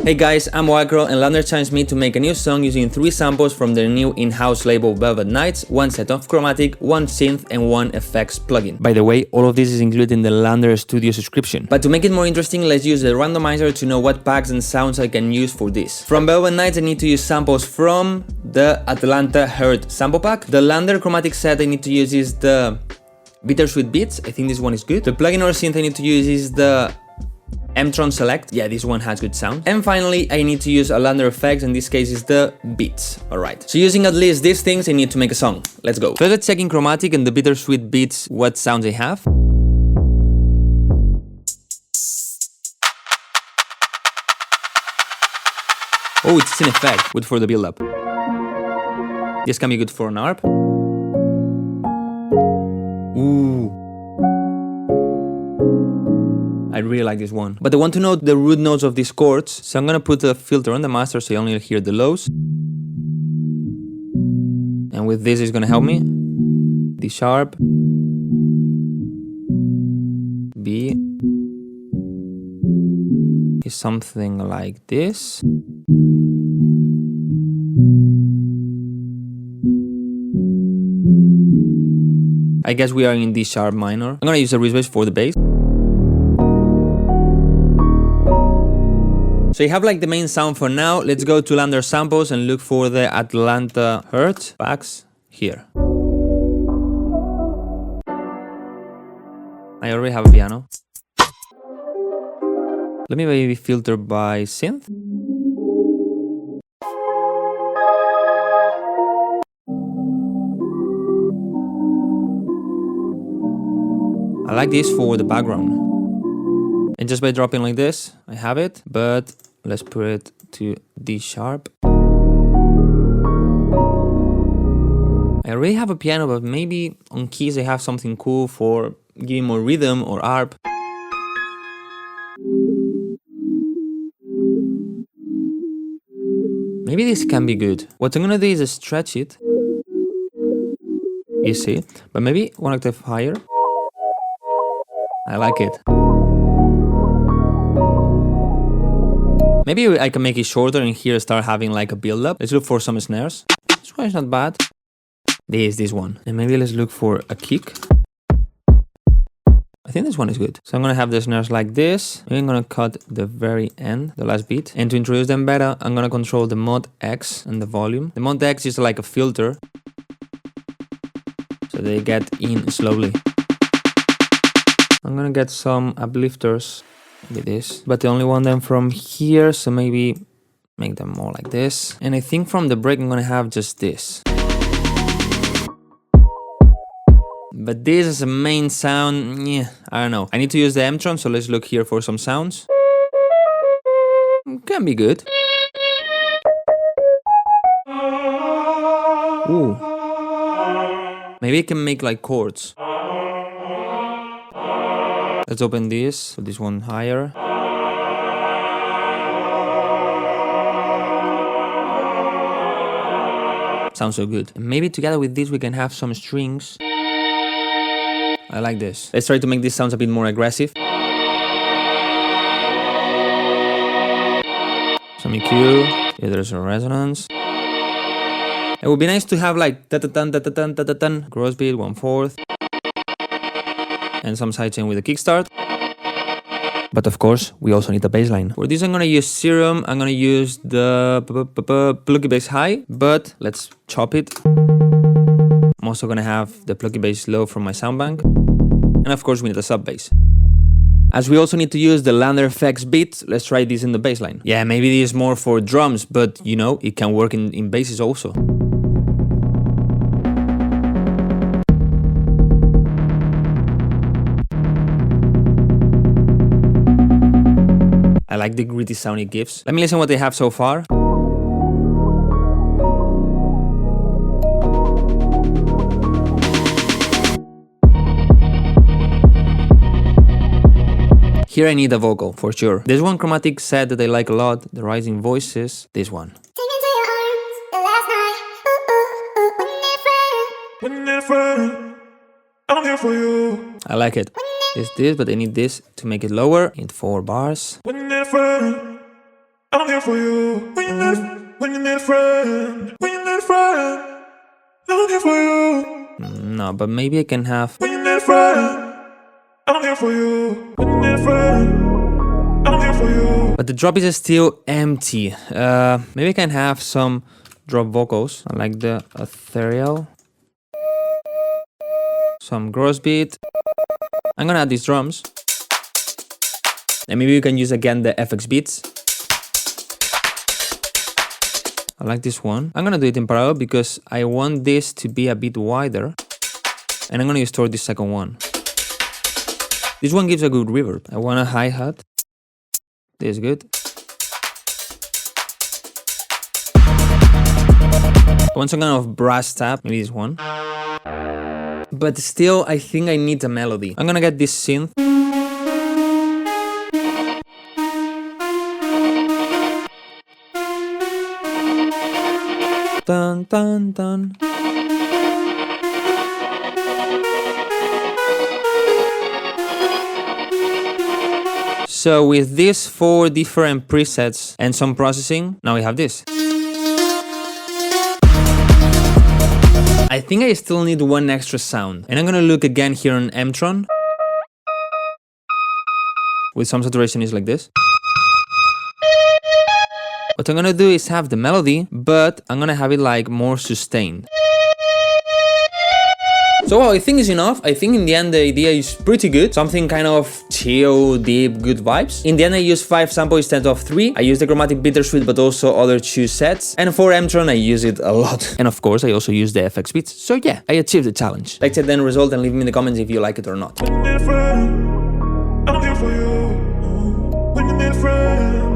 Hey guys, I'm Wildcrow and LANDR challenged me to make a new song using 3 samples from their new in-house label Velvet Nights, 1 set of Chromatic, 1 synth and 1 FX plugin. By the way, all of this is included in the LANDR Studio subscription. But to make it more interesting, let's use the randomizer to know what packs and sounds I can use for this. From Velvet Nights I need to use samples from the Atlanta Heard sample pack. The LANDR Chromatic set I need to use is the Bittersweet Beats, I think this one is good. The plugin or synth I need to use is the M-Tron Select, yeah, this one has good sound. And finally, I need to use a LANDR FX, in this case is the Beats, alright. So using at least these things, I need to make a song. Let's go. First let's check in Chromatic and the Bittersweet Beats what sounds I have. Oh, it's an effect, good for the build-up. This can be good for an ARP. Ooh. I really like this one. But I want to know the root notes of these chords, so I'm gonna put a filter on the master so you only hear the lows. And with this it's gonna help me. D sharp, B is something like this. I guess we are in D sharp minor. I'm gonna use a wrist bass for the bass. So you have like the main sound for now. Let's go to LANDR samples and look for the Atlanta Heard packs here. I already have a piano. Let me maybe filter by synth. I like this for the background. And just by dropping like this, I have it, but let's put it to D sharp. I already have a piano, but maybe on keys I have something cool for giving more rhythm or ARP. Maybe this can be good. What I'm gonna do is stretch it. You see, but maybe 1 octave higher. I like it. Maybe I can make it shorter and here start having like a build-up. Let's look for some snares. This one is not bad. This one. And maybe let's look for a kick. I think this one is good. So I'm gonna have the snares like this. I'm gonna cut the very end, the last beat. And to introduce them better, I'm gonna control the mod X and the volume. The mod X is like a filter, so they get in slowly. I'm gonna get some uplifters with this, but I only want them from here, so maybe make them more like this. And I think from the break I'm gonna have just this. But this is a main sound, yeah, I don't know. I need to use the M-Tron, so let's look here for some sounds. Can be good. Ooh. Maybe I can make like chords. Let's open this, put this one higher. Sounds so good. And maybe together with this we can have some strings. I like this. Let's try to make this sound a bit more aggressive. Some EQ, yeah, there's a resonance. It would be nice to have like ta-ta-tan, ta-ta-tan, ta-ta-tan, gross beat, 1/4. And some sidechain with a kickstart. But of course, we also need a bass line. For this I'm gonna use Serum, I'm gonna use the plucky bass high, but let's chop it. I'm also gonna have the plucky bass low from my sound bank. And of course we need a sub bass. As we also need to use the LANDR FX beat, let's try this in the bass line. Yeah, maybe this is more for drums, but you know, it can work in basses also. I like the gritty sound it gives. Let me listen what they have so far. Here I need a vocal, for sure. There's one Chromatic set that I like a lot, the Rising Voices, this one. I like it. It's this, but I need this to make it lower in 4 bars. I'm here for you. When you need a friend. When you need a friend. I'm here for you. No, but maybe I can have... When you need a friend. I'm here for you. When you need a friend. I'm here for you. But the drop is still empty. Maybe I can have some drop vocals. I like the ethereal. Some gross beat. I'm gonna add these drums. And maybe we can use again the FX beats. I like this one. I'm gonna do it in parallel because I want this to be a bit wider. And I'm gonna store this second one. This one gives a good reverb. I want a hi-hat. This is good. I want some kind of brass tap, maybe this one. But still, I think I need a melody. I'm gonna get this synth. Dun, dun, dun. So with these 4 different presets and some processing, now we have this. I think I still need one extra sound. And I'm gonna look again here on Mtron. With some saturation is like this. What I'm gonna do is have the melody, but I'm gonna have it like more sustained. So I think it's enough. I think in the end the idea is pretty good. Something kind of chill, deep, good vibes. In the end I use 5 samples instead of 3. I use the chromatic bittersweet but also other 2 sets. And for Mtron I use it a lot. And of course I also use the FX beats. So yeah, I achieved the challenge. Like the end result and leave me in the comments if you like it or not. When you need a friend, I'm here for you. When you need a friend.